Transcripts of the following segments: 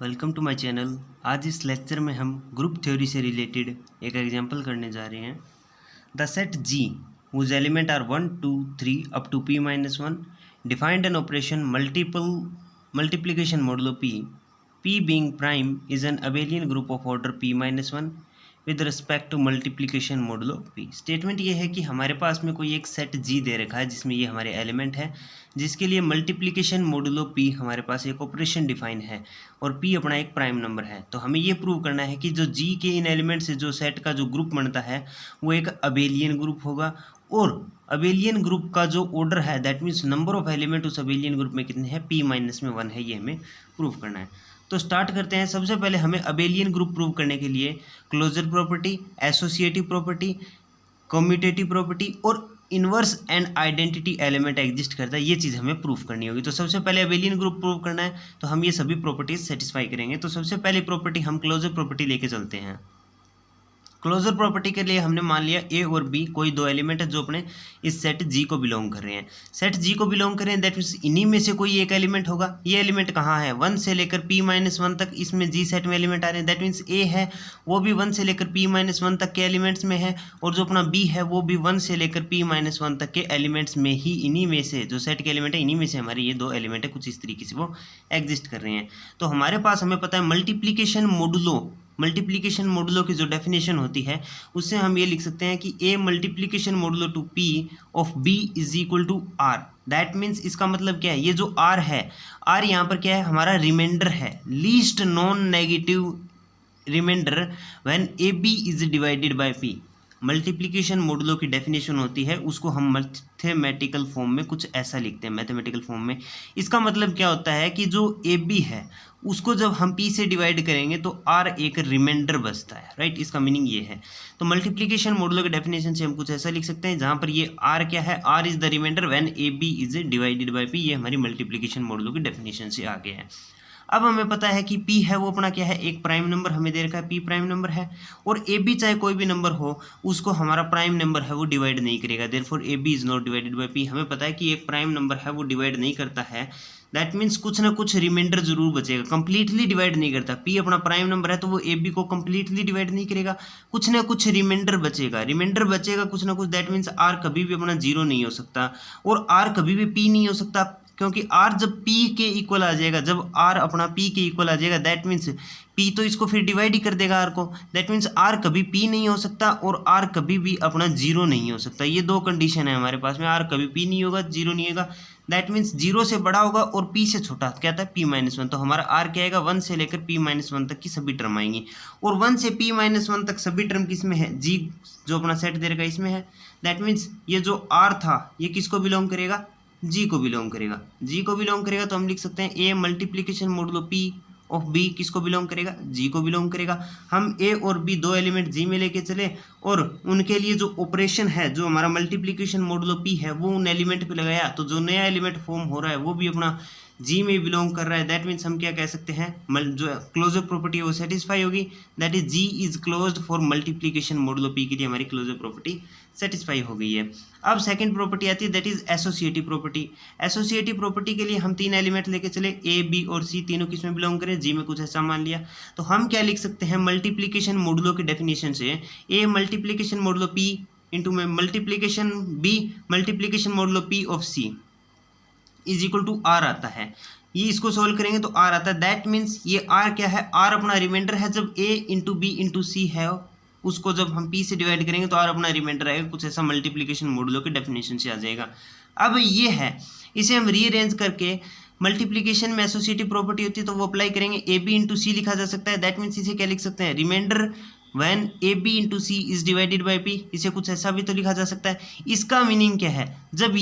Welcome to my channel. आज इस lecture में हम ग्रुप थ्योरी से रिलेटेड एक एग्जांपल करने जा रहे हैं। The set G whose element are 1, 2, 3 up to p minus 1 defined an operation multiplication modulo p being prime is an abelian group of order p minus 1 with respect to multiplication modulo P. Statement ये है कि हमारे पास में कोई एक set जी दे रखा है जिसमें ये हमारे एलिमेंट है, जिसके लिए मल्टीप्लिकेशन मोडुलो पी हमारे पास एक ऑपरेशन डिफाइन है और पी अपना एक प्राइम नंबर है। तो हमें ये प्रूव करना है कि जो जी के इन एलिमेंट से जो सेट का जो ग्रुप बनता है वो एक अबेलियन ग्रुप होगा और अबेलियन ग्रुप का जो ऑर्डर है that means number of element उस अबेलियन ग्रुप में कितने हैं, p माइनस में 1 है। ये हमें प्रूव करना है। तो स्टार्ट करते हैं। सबसे पहले हमें अबेलियन ग्रुप प्रूव करने के लिए closure property, associative property, commutative property और inverse and identity element exist करता है, ये चीज़ हमें प्रूव करनी होगी। तो सबसे पहले अबेलियन ग्रुप प्रूव करना है तो हम ये सभी प्रॉपर्टीज सेटिस्फाई करेंगे। तो सबसे पहली प्रॉपर्टी हम क्लोजर प्रॉपर्टी लेके चलते हैं। क्लोजर प्रॉपर्टी के लिए हमने मान लिया ए और बी कोई दो एलिमेंट है जो अपने इस सेट जी को बिलोंग कर रहे हैं। सेट जी को बिलोंग कर रहे हैं दैट मीन्स इन्हीं में से कोई एक एलिमेंट होगा। ये एलिमेंट कहाँ है, 1 से लेकर p माइनस 1 तक इसमें जी सेट में एलिमेंट आ रहे हैं। दैट मीन्स ए है वो भी 1 से लेकर p माइनस 1 तक के एलिमेंट्स में है और जो अपना बी है वो भी 1 से लेकर p माइनस 1 तक के एलिमेंट्स में ही, इन्हीं में से जो सेट के एलिमेंट है इन्हीं में से हमारे ये दो एलिमेंट है, कुछ इस तरीके से वो एग्जिस्ट कर रहे हैं। तो हमारे पास हमें पता है मल्टीप्लिकेशन मोडुलो की जो डेफिनेशन होती है उससे हम ये लिख सकते हैं कि a multiplication modulo to p of b is equal to r. That means इसका मतलब क्या है, ये जो आर है, आर यहाँ पर क्या है, हमारा रिमाइंडर है, least non negative remainder when A B is divided by P. Multiplication modulo की डेफिनेशन होती है उसको हम मैथमेटिकल फॉर्म में कुछ ऐसा लिखते हैं, मैथमेटिकल फॉर्म में। इसका मतलब क्या होता है कि जो ए बी है उसको जब हम p से डिवाइड करेंगे तो r एक रिमाइंडर बचता है, राइट। इसका मीनिंग ये है। तो मल्टीप्लिकेशन मोडुलो के डेफिनेशन से हम कुछ ऐसा लिख सकते हैं जहाँ पर ये r क्या है, r is the remainder when A B is divided by p। ये हमारी मल्टीप्लिकेशन मोडुलो की डेफिनेशन से आ गया है। अब हमें पता है कि p है वो अपना क्या है, एक प्राइम नंबर हमें दे रखा है, p प्राइम नंबर है और ए बी चाहे कोई भी नंबर हो उसको हमारा प्राइम नंबर है वो डिवाइड नहीं करेगा। Therefore A B is not divided by p। हमें पता है कि एक प्राइम नंबर है वो डिवाइड नहीं करता है, दैट मीन्स कुछ ना कुछ रिमाइंडर जरूर बचेगा, कंप्लीटली डिवाइड नहीं करता। p अपना प्राइम नंबर है तो वो ए बी को कंप्लीटली डिवाइड नहीं करेगा, कुछ ना कुछ रिमाइंडर बचेगा कुछ ना कुछ। दैट मीन्स r कभी भी अपना जीरो नहीं हो सकता और r कभी भी p नहीं हो सकता, क्योंकि r जब p के इक्वल आ जाएगा, जब r अपना p के इक्वल आ जाएगा दैट मीन्स p तो इसको फिर डिवाइड ही कर देगा r को। दैट मीन्स r कभी p नहीं हो सकता और r कभी भी अपना जीरो नहीं हो सकता। ये दो कंडीशन है हमारे पास में, r कभी p नहीं होगा, जीरो नहीं होगा। दैट मीन्स जीरो से बड़ा होगा और p से छोटा क्या था, p माइनस 1। तो हमारा r क्या आएगा, 1 से लेकर p माइनस 1 तक की सभी टर्म आएंगी और 1 से p माइनस 1 तक सभी टर्म किस में है, g जो अपना सेट दे रखा इसमें है। दैट मीन्स ये जो r था ये किसको बिलोंग करेगा, g को बिलोंग करेगा। तो हम लिख सकते हैं a multiplication modulo p of b किसको बिलोंग करेगा, g को बिलोंग करेगा। हम a और b दो एलिमेंट g में लेके चले और उनके लिए जो ऑपरेशन है, जो हमारा मल्टीप्लिकेशन मोडुलो p है वो उन एलिमेंट पे लगाया, तो जो नया एलिमेंट फॉर्म हो रहा है वो भी अपना जी में बिलोंग कर रहा है। दैट मीन्स हम क्या कह सकते हैं, जो क्लोजर प्रॉपर्टी है वो सेटिस्फाई होगी। That is G is closed for multiplication modulo P के लिए हमारी क्लोजर प्रॉपर्टी सेटिस्फाई हो गई है। अब सेकंड प्रॉपर्टी आती है that is associative property. Associative property के लिए हम तीन एलिमेंट लेके चले, ए बी और सी तीनों किसमें बिलोंग करें, जी में कुछ ऐसा मान लिया। तो हम क्या लिख सकते हैं, मल्टीप्लिकेशन मोडुलो की डेफिनेशन से A multiplication modulo P into में multiplication B multiplication modulo P of C is equal to R आता है। ये इसको सोल्व करेंगे तो आर आता है। दैट मीन्स ये आर क्या है, आर अपना रिमाइंडर है, जब ए इंटू बी इंटू सी है उसको जब हम p से डिवाइड करेंगे तो r अपना रिमाइंडर आएगा, कुछ ऐसा मल्टीप्लिकेशन मोडुलो के डेफिनेशन से आ जाएगा। अब ये है, इसे हम रीअरेंज करके मल्टीप्लिकेशन में एसोसिएटिव प्रॉपर्टी होती है तो वो अप्लाई करेंगे, ए बी इंटू सी लिखा जा सकता है। दैट मीन्स इसे क्या लिख सकते हैं, remainder when A B into C is divided by P. इसे कुछ ऐसा भी तो लिखा जा सकता है। इसका मीनिंग क्या है, जब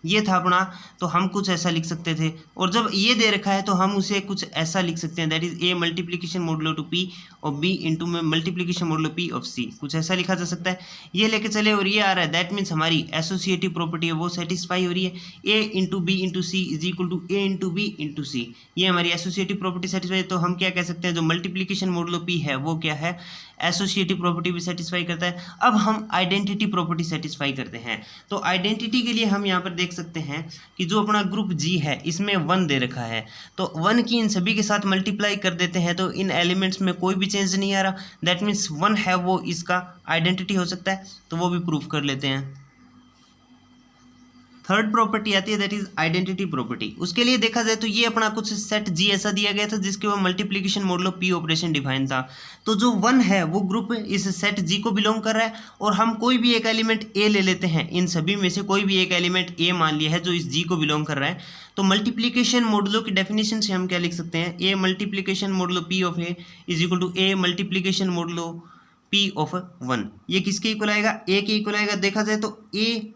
ये था अपना तो हम कुछ ऐसा लिख सकते थे और जब ये दे रखा है तो हम उसे कुछ ऐसा लिख सकते हैं, that is A multiplication modulo to P और बी इंटू में multiplication modulo P of C, कुछ ऐसा लिखा जा सकता है। ये लेके चले और ये आ रहा है, दैट मीन्स हमारी एसोसिएटिव प्रॉपर्टी है वो सेटिस्फाई हो रही है। A into b into C is equal to a into b into c, ये हमारी एसोसिएटिव प्रॉपर्टी सेटिस्फाई। तो हम क्या कह सकते हैं, जो मल्टीप्लिकेशन मोडुलो पी है वो क्या है, एसोसिएटिव प्रॉपर्टी भी सेटिस्फाई करता है। अब हम आइडेंटिटी प्रॉपर्टी सेटिस्फाई करते हैं। तो आइडेंटिटी के लिए हम यहाँ पर देख सकते हैं कि जो अपना ग्रुप जी है इसमें 1 दे रखा है, तो 1 की इन सभी के साथ मल्टीप्लाई कर देते हैं तो इन एलिमेंट्स में कोई भी चेंज नहीं आ रहा, दैट मीन्स 1 है वो इसका आइडेंटिटी हो सकता है, तो वो भी प्रूफ कर लेते हैं। थर्ड प्रॉपर्टी आती है दैट इज आइडेंटिटी प्रॉपर्टी। उसके लिए देखा जाए तो ये अपना कुछ सेट जी ऐसा दिया गया था जिसके वो multiplication modulo P operation define था। तो जो 1 है वो ग्रुप इस सेट जी को बिलोंग कर रहा है और हम कोई भी एक एलिमेंट ए ले लेते हैं, इन सभी में से कोई भी एक एलिमेंट ए मान लिया है जो इस जी को बिलोंग कर रहा है। तो मल्टीप्लिकेशन मॉडुलो की डेफिनेशन से हम क्या लिख सकते हैं, a multiplication modulo p of a is equal to a multiplication modulo p of 1। ये किसके इक्वल आएगा, ए के इक्वल आएगा। देखा जाए तो ए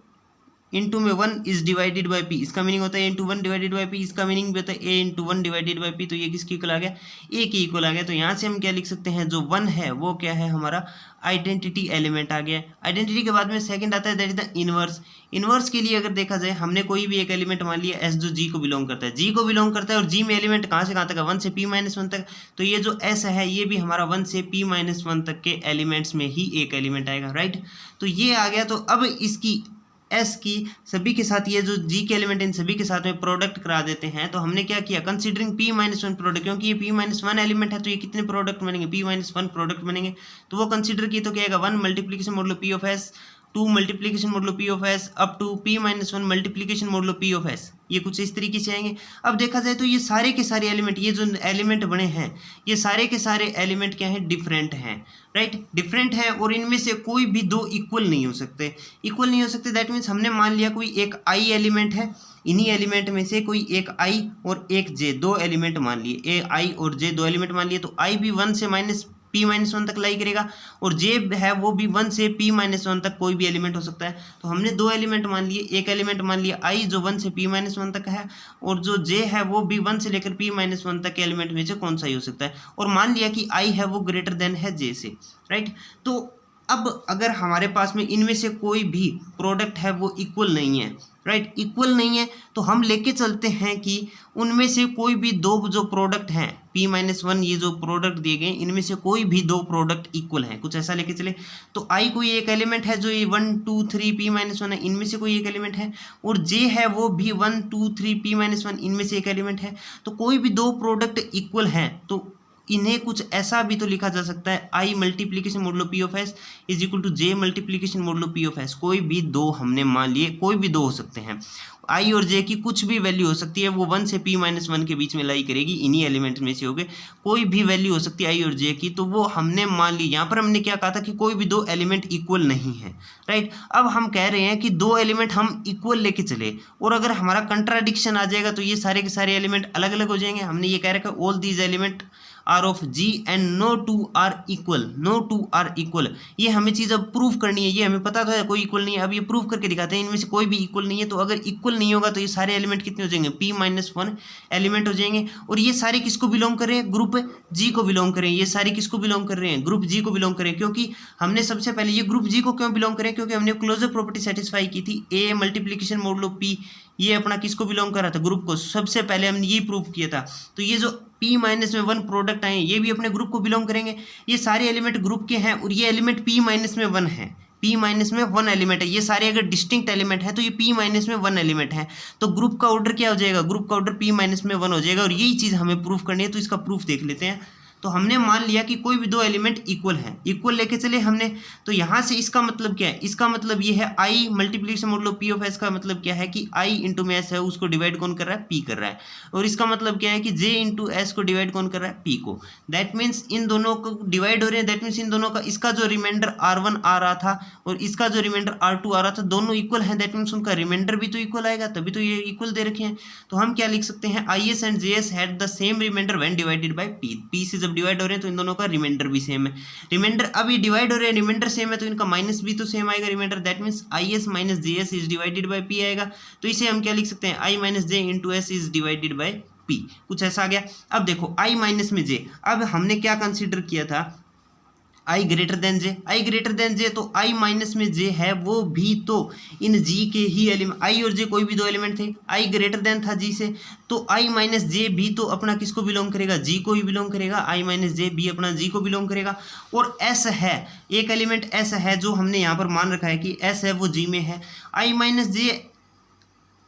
इंटू में 1 इज डिवाइडेड बाई पी, इसका मीनिंग होता है इंटू 1 डिवाइडेड बाई पी, इसका मीनिंग भी होता है a into 1 divided by P. तो ये किसके इक्वल आ गया, ए के इक्वल आ गया। तो यहाँ से हम क्या लिख सकते हैं, जो 1 है वो क्या है, हमारा आइडेंटिटी एलिमेंट आ गया। आइडेंटिटी के बाद में सेकंड आता है that is the inverse. Inverse के लिए अगर देखा जाए हमने कोई भी एक एलिमेंट मान लिया एस जो जी को बिलोंग करता है, जी को बिलोंग करता है और जी में एलिमेंट कहाँ से कहाँ तक है, 1 से p-1 तक। तो ये जो एस है ये भी हमारा 1 से p-1 तक के एलिमेंट्स में ही एक एलिमेंट आएगा, राइट। तो ये आ गया। तो अब इसकी एस की सभी के साथ ये जो जी के एलिमेंट इन सभी के साथ में प्रोडक्ट करा देते हैं। तो हमने क्या किया, कंसीडरिंग p-1 प्रोडक्ट, क्योंकि ये p-1 एलिमेंट है तो ये कितने प्रोडक्ट बनेंगे, p-1 प्रोडक्ट बनेंगे। तो वो कंसीडर किए तो क्या आएगा, 1 multiplication modulo p of s, 2 multiplication modulo p of s up to p-1 multiplication modulo p of s. ये कुछ इस तरीके से आएंगे। अब देखा जाए तो ये सारे के सारे एलिमेंट, ये जो एलिमेंट बने हैं ये सारे के सारे एलिमेंट क्या हैं, डिफरेंट हैं, राइट, डिफरेंट है। और इनमें से कोई भी दो इक्वल नहीं हो सकते, इक्वल नहीं हो सकते। दैट मीन्स हमने मान लिया कोई एक आई एलिमेंट है, इन्हीं एलिमेंट में से कोई एक आई और एक जे, दो एलिमेंट मान लिए, ए आई और जे दो एलिमेंट मान लिए। तो आई भी 1 से p-1 तक लाई करेगा और जे है वो भी 1 से p-1 तक कोई भी एलिमेंट हो सकता है। तो हमने दो एलिमेंट मान लिए, एक एलिमेंट मान लिया आई जो 1 से p-1 तक है और जो जे है वो भी 1 से लेकर p-1 तक के एलिमेंट में से कौन सा ही हो सकता है। और मान लिया कि आई है वो ग्रेटर देन है जे से, राइट। तो अब अगर हमारे पास में इनमें से कोई भी प्रोडक्ट है वो इक्वल नहीं है, राइट, इक्वल नहीं है, तो हम लेके चलते हैं कि उनमें से कोई भी दो जो प्रोडक्ट हैं p-1 ये जो प्रोडक्ट दिए गए इनमें से कोई भी दो प्रोडक्ट इक्वल हैं, कुछ ऐसा लेके चले। तो आई कोई एक एलिमेंट है जो ये 1 2 3 p-1 है, इनमें से कोई एक एलिमेंट है, और जे है वो भी 1 2 3 p-1 इनमें से एक एलिमेंट है। तो कोई भी दो प्रोडक्ट इक्वल हैं तो इन्हें कुछ ऐसा भी तो लिखा जा सकता है, i multiplication modulo p of s is equal to j multiplication modulo p of s. कोई भी दो हमने मान लिए, कोई भी दो हो सकते हैं, आई और जे की कुछ भी वैल्यू हो सकती है, वो 1 से p-1 के बीच में लाई करेगी, इन्हीं एलिमेंट में से हो गए, कोई भी वैल्यू हो सकती है आई और जे की। तो वो हमने मान ली। यहाँ पर हमने क्या कहा था कि कोई भी दो एलिमेंट इक्वल नहीं है, राइट। अब हम कह रहे हैं कि दो एलिमेंट हम इक्वल लेके चले और अगर हमारा कंट्राडिक्शन आ जाएगा तो ये सारे के सारे एलिमेंट अलग अलग हो जाएंगे। हमने ये कह रखा है all these element are of G and no two are equal, no two are equal. ये हमें चीज़ अब प्रूफ करनी है, ये हमें पता था कोई इक्वल नहीं है, अब ये प्रूफ करके दिखाते हैं इनमें से कोई भी इक्वल नहीं है। तो अगर इक्वल नहीं होगा तो ये सारे एलिमेंट कितने हो जाएंगे, p-1 एलिमेंट हो जाएंगे। और ये सारे किसको बिलोंग कर रहे हैं, ग्रुप जी को बिलोंग कर रहे हैं। ये सारे किसको बिलोंग कर रहे हैं, ग्रुप जी को बिलोंग कर रहे हैं। क्योंकि हमने सबसे पहले ये ग्रुप जी को क्यों बिलोंग करें, क्योंकि हमने क्लोजर प्रॉपर्टी सेटिस्फाई की थी, ए मल्टीप्लिकेशन मॉडुलो पी ये अपना किसको बिलोंग कर रहा था, ग्रुप को। सबसे पहले हमने ये प्रूफ किया था। तो ये जो p-1 प्रोडक्ट आए ये भी अपने ग्रुप को बिलोंग करेंगे। ये सारे एलिमेंट ग्रुप के हैं और ये एलिमेंट p-1 है, p-1 एलिमेंट है। ये सारे अगर डिस्टिंक्ट एलिमेंट है तो ये p-1 एलिमेंट है। तो ग्रुप का ऑर्डर क्या हो जाएगा, ग्रुप का ऑर्डर p-1 हो जाएगा। और यही चीज़ हमें प्रूफ करनी है, तो इसका प्रूफ देख लेते हैं। तो हमने मान लिया कि कोई भी दो एलिमेंट इक्वल हैं, इक्वल लेके चले हमने। तो यहाँ से इसका मतलब क्या है, इसका मतलब ये है i multiplication modulo p of s का मतलब क्या है कि आई इंटू में एस है उसको डिवाइड कौन कर रहा है, पी कर रहा है। और इसका मतलब क्या है कि जे इंटू एस को डिवाइड कौन कर रहा है, पी को। दैट मीन्स इन दोनों को डिवाइड हो रहे हैं, दैट मीन्स इन दोनों का इसका जो रिमाइंडर R1 आ रहा था और इसका जो रिमाइंडर R2 आ रहा था दोनों इक्वल है। दैट मीन्स उनका रिमाइंडर भी तो इक्वल आएगा, तभी तो ये इक्वल दे रखे हैं। तो हम क्या लिख सकते हैं, i s and j s had the same remainder when divided by p. P से जब डिवाइड हो रहे हैं तो इन दोनों का रिमाइंडर भी सेम है। रिमाइंडर अभी डिवाइड हो रहे हैं, रिमाइंडर सेम है तो इनका माइनस भी तो सेम आएगा remainder. That means i s minus j s is divided by p आएगा। तो इसे हम क्या लिख सकते हैं, i minus j into s is divided by p. कुछ ऐसा आ गया। अब देखो आई माइनस में जे, अब हमने क्या कंसिडर किया था, आई ग्रेटर देन जे, आई ग्रेटर देन जे, तो आई माइनस में जे है वो भी तो इन जी के ही एलिमेंट, आई और जे कोई भी दो एलिमेंट थे, आई ग्रेटर देन था जी से, तो आई माइनस जे भी तो अपना किसको बिलोंग करेगा, जी को ही बिलोंग करेगा, आई माइनस जे भी अपना जी को बिलोंग करेगा। और एस है, एक एलिमेंट एस है जो हमने यहाँ पर मान रखा है कि एस है वो जी में है, आई माइनस जे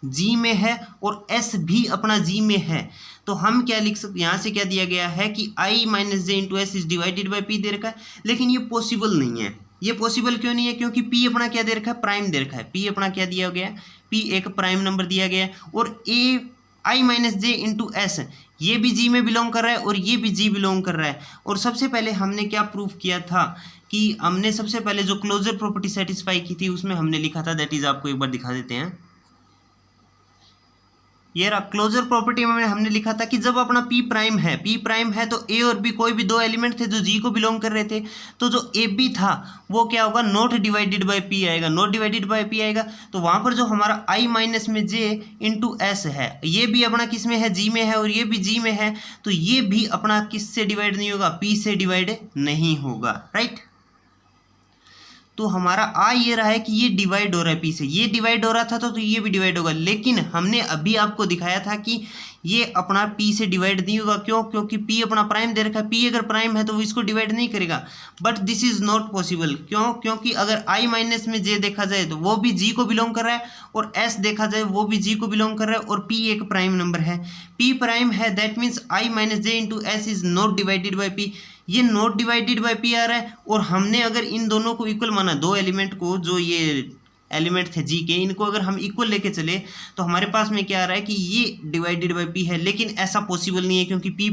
जी में है और एस भी अपना जी में है, तो हम क्या लिख सकते, यहाँ से क्या दिया गया है कि i minus j into s is divided by p दे रखा है, लेकिन ये पॉसिबल नहीं है। ये पॉसिबल क्यों नहीं है, क्योंकि पी अपना क्या दे रखा है, प्राइम दे रखा है, पी अपना क्या दिया गया है, पी एक प्राइम नंबर दिया गया है, और ए आई माइनस जे इंटू एस ये भी जी में बिलोंग कर रहा है और ये भी जी बिलोंग कर रहा है। और सबसे पहले हमने क्या प्रूफ किया था कि हमने सबसे पहले जो क्लोजर प्रॉपर्टी सेटिस्फाई की थी उसमें हमने लिखा था, दैट इज आपको एक बार दिखा देते हैं, ये रहा क्लोजर प्रॉपर्टी में हमने लिखा था कि जब अपना पी प्राइम है तो ए और बी कोई भी दो एलिमेंट थे जो जी को बिलोंग कर रहे थे, तो जो ए बी था वो क्या होगा, नॉट डिवाइडेड बाय पी आएगा, नॉट डिवाइडेड बाय पी आएगा, तो वहां पर जो हमारा आई माइनस में जे इंटू एस है ये भी अपना किस में है, जी में है, और ये भी जी में है, तो ये भी अपना किस से डिवाइड नहीं होगा, पी से डिवाइड नहीं होगा, राइट। तो हमारा आ ये रहा है कि ये डिवाइड हो रहा है पी से, ये डिवाइड हो रहा था तो ये भी डिवाइड होगा, लेकिन हमने अभी आपको दिखाया था कि ये अपना पी से डिवाइड नहीं होगा, क्यों, क्योंकि पी अपना प्राइम दे रखा है, पी अगर प्राइम है तो वो इसको डिवाइड नहीं करेगा, but this is not possible, क्यों, क्योंकि अगर आई माइनस में जे देखा जाए तो वो भी जी को बिलोंग कर रहा है, और एस देखा जाए वो भी जी को बिलोंग कर रहा है, और पी एक प्राइम नंबर है, पी प्राइम है, that means I minus j into s is not divided by P, ये नॉट डिवाइडेड बाय पी आ रहा है, और हमने अगर इन दोनों को इक्वल माना, दो एलिमेंट को, जो ये एलिमेंट थे जी के, इनको अगर हम इक्वल लेके चले तो हमारे पास में क्या आ रहा है कि ये डिवाइडेड बाय पी है, लेकिन ऐसा पॉसिबल नहीं है क्योंकि पी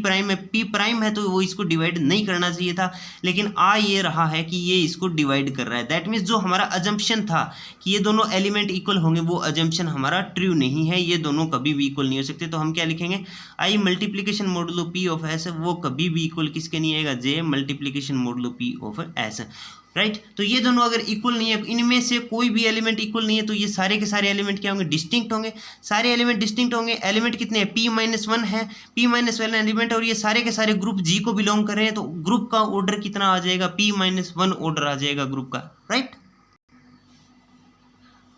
प्राइम है तो वो इसको डिवाइड नहीं करना चाहिए था, लेकिन आ ये रहा है कि ये इसको डिवाइड कर रहा है, दैट मीन्स जो हमारा अजम्पशन था कि ये दोनों एलिमेंट इक्वल होंगे वो अजम्पशन हमारा ट्रू नहीं है, ये दोनों कभी भी इक्वल नहीं हो सकते, तो हम क्या लिखेंगे, i multiplication modulo p of s वो कभी भी इक्वल किसके नहीं आएगा, j multiplication modulo p of s, right. तो ये दोनों अगर इक्वल नहीं है, इनमें से कोई भी एलिमेंट इक्वल नहीं है, तो ये सारे के सारे एलिमेंट क्या होंगे, डिस्टिंक्ट होंगे, सारे एलिमेंट डिस्टिंक्ट होंगे। एलिमेंट कितने हैं, पी माइनस वन है, पी माइनस वन एलिमेंट, और ये सारे के सारे ग्रुप जी को बिलोंग कर रहे हैं, तो ग्रुप का ऑर्डर कितना आ जाएगा, पी माइनस वन ऑर्डर आ जाएगा ग्रुप का, राइट।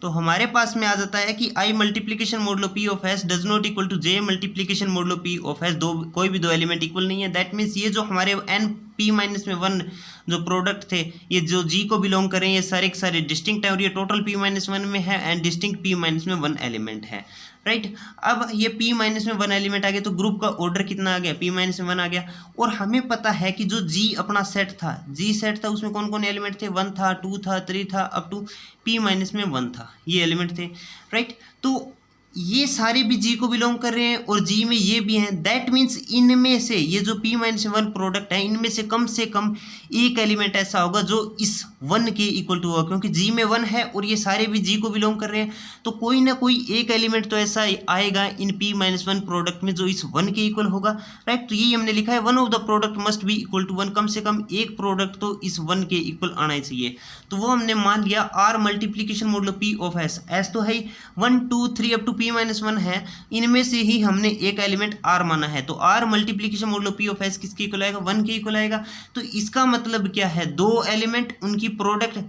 तो हमारे पास में आ जाता है कि i multiplication modulo p of s does not equal to j multiplication modulo p of s, दो कोई भी दो एलिमेंट इक्वल नहीं है, दैट मीन्स ये जो हमारे एन पी माइनस में वन जो प्रोडक्ट थे ये जो जी को बिलोंग करें, ये सारे के सारे डिस्टिंक्ट है, और ये टोटल पी माइनस वन में है एंड डिस्टिंक्ट पी माइनस में वन एलिमेंट है, राइट। अब ये p माइनस में वन एलिमेंट आ गया, तो ग्रुप का ऑर्डर कितना आ गया, p माइनस में वन आ गया, और हमें पता है कि जो g अपना सेट था, g सेट था, उसमें कौन कौन एलिमेंट थे, 1 था, 2 था, 3 था, अप टू p माइनस में 1 था, ये एलिमेंट थे, राइट। तो ये सारे भी जी को बिलोंग कर रहे हैं और जी में ये भी हैं, दैट मीन्स इनमें से ये जो p माइनस वन प्रोडक्ट है इनमें से कम एक एलिमेंट ऐसा होगा जो इस वन के इक्वल टू होगा, क्योंकि जी में वन है और ये सारे भी जी को बिलोंग कर रहे हैं, तो कोई ना कोई एक एलिमेंट तो ऐसा आएगा इन p माइनस वन प्रोडक्ट में जो इस वन के इक्वल होगा, राइट। तो यही हमने लिखा है, one of the product must be equal to one, कम से कम एक प्रोडक्ट तो इस वन के इक्वल आना चाहिए, तो वो हमने मान लिया R multiplication modulo p of s, s तो है 1 2 3 up to p minus one है, इनमें से ही हमने एक एलिमेंट r माना है, तो r multiplication modulo p of s किसके इक्वल आएगा, 1 के इक्वल आएगा। तो इसका मतलब क्या है, दो एलिमेंट उनकी प्रोडक्ट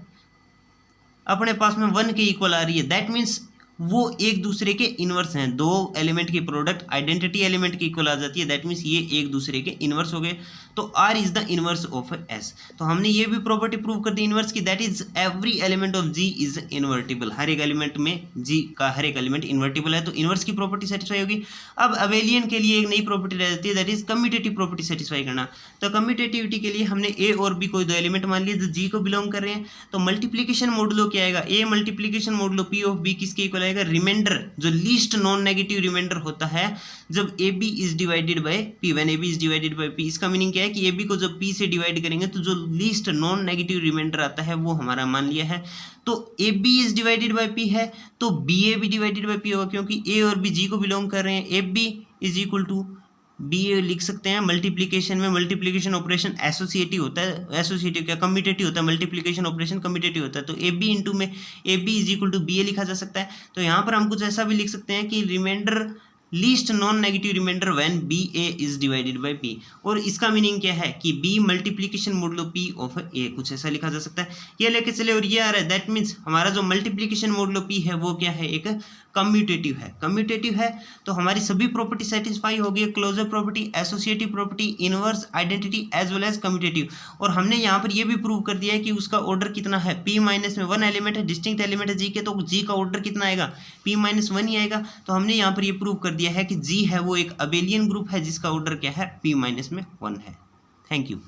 अपने पास में 1 के इक्वल आ रही है, दैट मीन्स वो एक दूसरे के इनवर्स हैं, दो एलिमेंट की प्रोडक्ट आइडेंटिटी एलिमेंट की इक्वल आ जाती है, दैट मीन्स ये एक दूसरे के इनवर्स हो गए, तो R is the inverse of S। तो हमने ये भी प्रॉपर्टी प्रूव कर दी इनवर्स की, that is every element of G is invertible, हर एक एलिमेंट में G का हर एक एलिमेंट इन्वर्टिबल है, तो इनवर्स की प्रॉपर्टी सेटिस्फाई होगी। अब अबेलियन के लिए एक नई प्रॉपर्टी रह जाती है, that is commutative property satisfy करना। तो कम्यूटेटिविटी के लिए हमने A और B कोई दो एलिमेंट मान लिए जो G को बिलोंग कर रहे हैं, तो मल्टीप्लीकेशन मॉडुलो क्या आएगा, A multiplication modulo P of B किसके इक्वल आएगा, रिमाइंडर जो लीस्ट नॉन नेगेटिव रिमाइंडर होता है जब AB is divided by P, when AB is divided by P। इसका मीनिंग क्या है कि AB को जब P से डिवाइड करेंगे तो जो लीस्ट नॉन नेगेटिव रिमाइंडर आता है वो हमारा मान लिया है, तो AB is divided by P है तो BA भी डिवाइडेड बाय P होगा, क्योंकि A और B G को बिलोंग कर रहे हैं, AB is equal to BA लिख सकते हैं। मल्टीप्लीकेशन में मल्टीप्लीकेशन ऑपरेशन एसोसिएटिव होता है, एसोसिएटिव क्या कम्यूटेटिव होता है, मल्टीप्लीकेशन ऑपरेशन कम्यूटेटिव होता है, तो AB इंटू में AB is equal to BA लिखा जा सकता है। तो यहाँ पर हम कुछ ऐसा भी लिख सकते हैं कि remainder least non negative remainder when b a is divided by p. और इसका मीनिंग क्या है कि b multiplication modulo p of a, कुछ ऐसा लिखा जा सकता है। ये लेके चले और ये आ रहा है, दैट मीन्स हमारा जो मल्टीप्लीकेशन मॉडुलो पी है वो क्या है, एक कम्यूटेटिव है। कम्यूटेटिव है तो हमारी सभी प्रॉपर्टी सेटिस्फाई होगी, closure property, associative property, inverse identity as well as commutative. और हमने यहाँ पर ये भी प्रूव कर दिया है कि उसका ऑर्डर कितना है, p माइनस में 1 एलिमेंट है, डिस्टिंक्ट एलिमेंट है g के, तो g का ऑर्डर कितना आएगा, p माइनस 1 ही आएगा। तो हमने यहाँ पर ये प्रूव कर दिया है कि g है वो एक अबेलियन ग्रुप है जिसका ऑर्डर क्या है, p माइनस में 1 है। Thank you.